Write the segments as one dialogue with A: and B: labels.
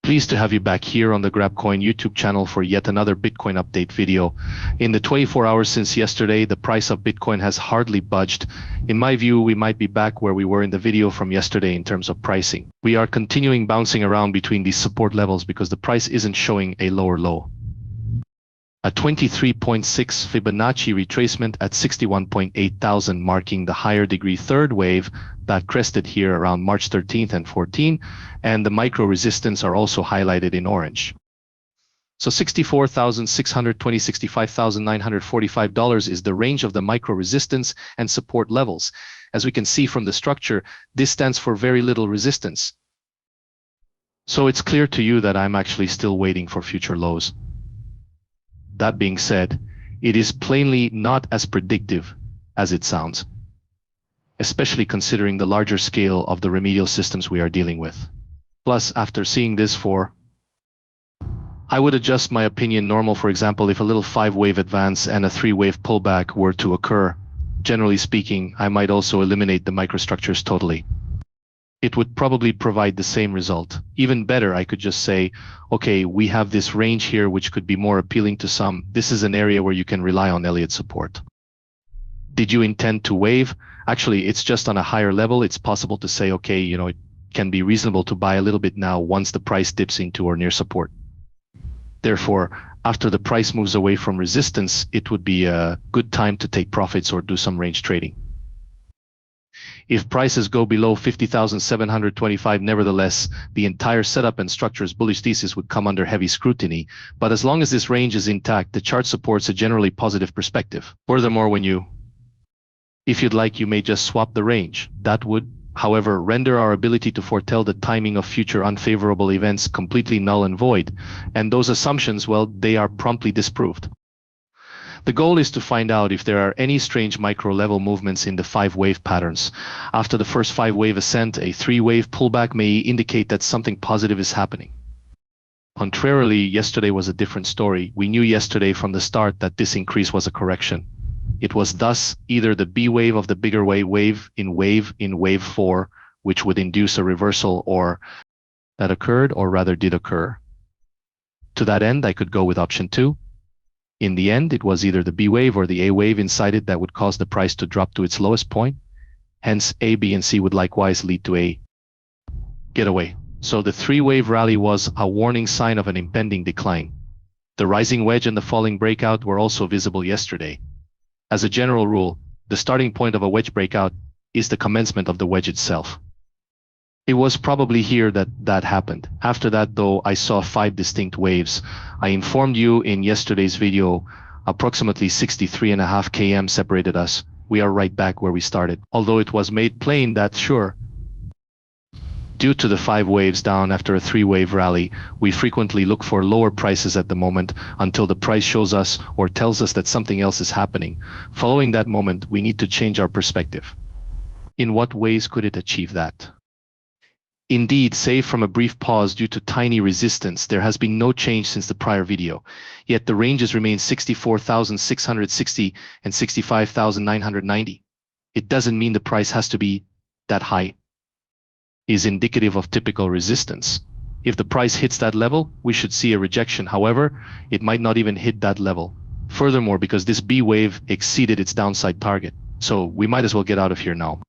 A: Pleased to have you back here on the GrapCoin YouTube channel for yet another Bitcoin update video. In the 24 hours since yesterday, the price of Bitcoin has hardly budged. In my view, we might be back where we were in the video from yesterday in terms of pricing. We are continuing bouncing around between these support levels because the price isn't showing a lower low. A 23.6 Fibonacci retracement at 61.8 thousand, marking the higher degree third wave that crested here around March 13th and 14, and the micro resistance are also highlighted in orange. So $64,620, $65,945 is the range of the micro resistance and support levels. As we can see from the structure, this stands for very little resistance. So it's clear to you that I'm actually still waiting for future lows. That being said, it is plainly not as predictive as it sounds, especially considering the larger scale of the remedial systems we are dealing with. Plus, after seeing this I would adjust my opinion normal. For example, if a little 5-wave advance and a 3-wave pullback were to occur, generally speaking, I might also eliminate the microstructures totally. It would probably provide the same result. Even better, I could just say, okay, we have this range here which could be more appealing to some. This is an area where you can rely on Elliott support. Did you intend to wave? Actually, it's just on a higher level. It's possible to say, okay, it can be reasonable to buy a little bit now once the price dips into or near support. Therefore, after the price moves away from resistance, it would be a good time to take profits or do some range trading. If prices go below 50,725, nevertheless, the entire setup and structure's bullish thesis would come under heavy scrutiny. But as long as this range is intact, the chart supports a generally positive perspective. Furthermore, if you'd like, you may just swap the range. That would, however, render our ability to foretell the timing of future unfavorable events completely null and void. And those assumptions, well, they are promptly disproved. The goal is to find out if there are any strange micro-level movements in the 5-wave patterns. After the first 5-wave ascent, a 3-wave pullback may indicate that something positive is happening. Contrarily, yesterday was a different story. We knew yesterday from the start that this increase was a correction. It was thus either the B wave of the bigger wave in wave 4, which would induce a reversal, or that occurred, or rather did occur. To that end, I could go with option 2. In the end, it was either the B wave or the A wave inside it that would cause the price to drop to its lowest point. Hence, A, B, and C would likewise lead to a getaway. So the 3-wave rally was a warning sign of an impending decline. The rising wedge and the falling breakout were also visible yesterday. As a general rule, the starting point of a wedge breakout is the commencement of the wedge itself. It was probably here that happened. After that, though, I saw 5 distinct waves. I informed you in yesterday's video, approximately 63.5 km separated us. We are right back where we started. Although it was made plain that, sure, due to the 5 waves down after a 3-wave rally, we frequently look for lower prices at the moment until the price shows us or tells us that something else is happening. Following that moment, we need to change our perspective. In what ways could it achieve that? Indeed, save from a brief pause due to tiny resistance, there has been no change since the prior video. Yet the ranges remain 64,660 and 65,990. It doesn't mean the price has to be that high. It is indicative of typical resistance. If the price hits that level, we should see a rejection. However, it might not even hit that level. Furthermore, because this B wave exceeded its downside target, so we might as well get out of here now.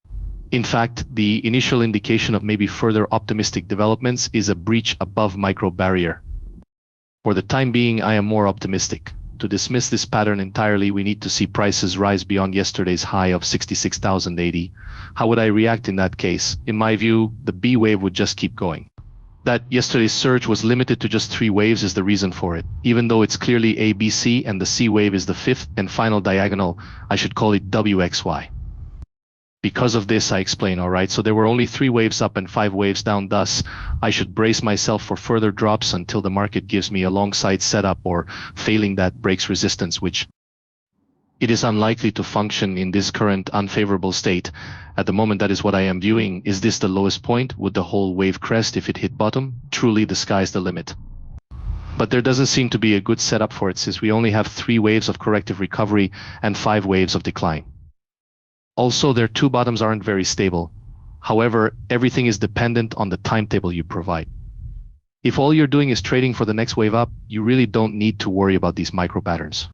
A: In fact, the initial indication of maybe further optimistic developments is a breach above micro barrier. For the time being, I am more optimistic. To dismiss this pattern entirely, we need to see prices rise beyond yesterday's high of 66,080. How would I react in that case? In my view, the B wave would just keep going. That yesterday's surge was limited to just 3 waves is the reason for it. Even though it's clearly A, B, C, and the C wave is the 5th and final diagonal, I should call it WXY. Because of this, I explain, alright, so there were only 3 waves up and 5 waves down, thus I should brace myself for further drops until the market gives me a long side setup, or failing that breaks resistance, which it is unlikely to function in this current unfavorable state. At the moment, that is what I am viewing. Is this the lowest point? Would the whole wave crest if it hit bottom? Truly, the sky's the limit. But there doesn't seem to be a good setup for it, since we only have 3 waves of corrective recovery and 5 waves of decline. Also, their 2 bottoms aren't very stable. However, everything is dependent on the timetable you provide. If all you're doing is trading for the next wave up, you really don't need to worry about these micro patterns.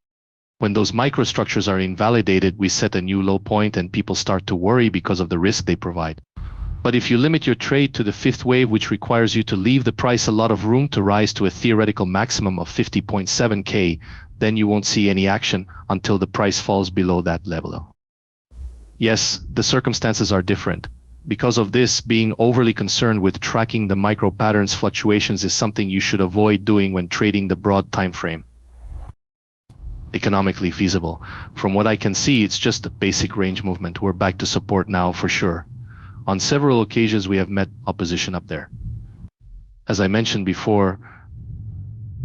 A: When those microstructures are invalidated, we set a new low point and people start to worry because of the risk they provide. But if you limit your trade to the fifth wave, which requires you to leave the price a lot of room to rise to a theoretical maximum of 50.7K, then you won't see any action until the price falls below that level. Yes, the circumstances are different. Because of this, being overly concerned with tracking the micro patterns fluctuations is something you should avoid doing when trading the broad time frame. Economically feasible. From what I can see, it's just a basic range movement. We're back to support now for sure. On several occasions, we have met opposition up there. As I mentioned before,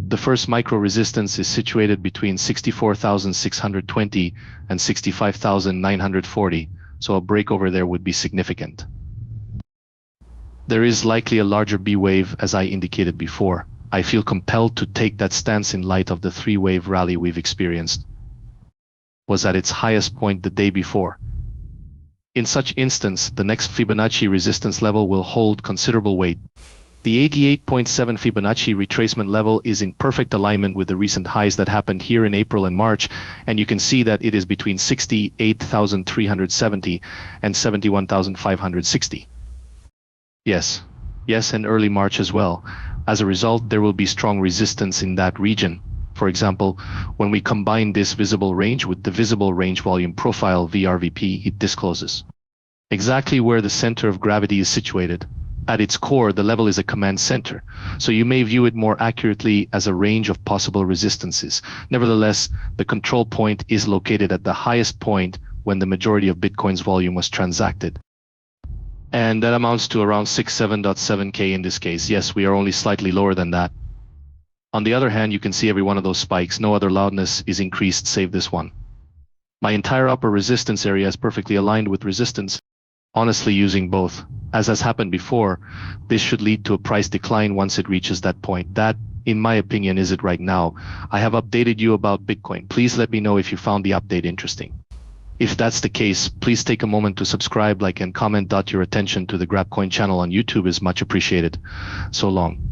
A: the first micro resistance is situated between 64,620 and 65,940, so a break over there would be significant. There is likely a larger B wave, as I indicated before. I feel compelled to take that stance in light of the three-wave rally we've experienced. Was at its highest point the day before. In such instance, the next Fibonacci resistance level will hold considerable weight. The 88.7 Fibonacci retracement level is in perfect alignment with the recent highs that happened here in April and March, and you can see that it is between 68,370 and 71,560. Yes, and early March as well. As a result, there will be strong resistance in that region. For example, when we combine this visible range with the visible range volume profile VRVP, it discloses exactly where the center of gravity is situated. At its core, the level is a command center, so you may view it more accurately as a range of possible resistances. Nevertheless, the control point is located at the highest point when the majority of Bitcoin's volume was transacted. And that amounts to around 67.7K in this case. Yes, we are only slightly lower than that. On the other hand, you can see every one of those spikes. No other loudness is increased save this one. My entire upper resistance area is perfectly aligned with resistance. Honestly, using both, as has happened before, this should lead to a price decline once it reaches that point. That, in my opinion, is it right now. I have updated you about Bitcoin. Please let me know if you found the update interesting. If that's the case, please take a moment to subscribe, like, and comment. Your attention to the Grap Coin channel on YouTube is much appreciated. So long.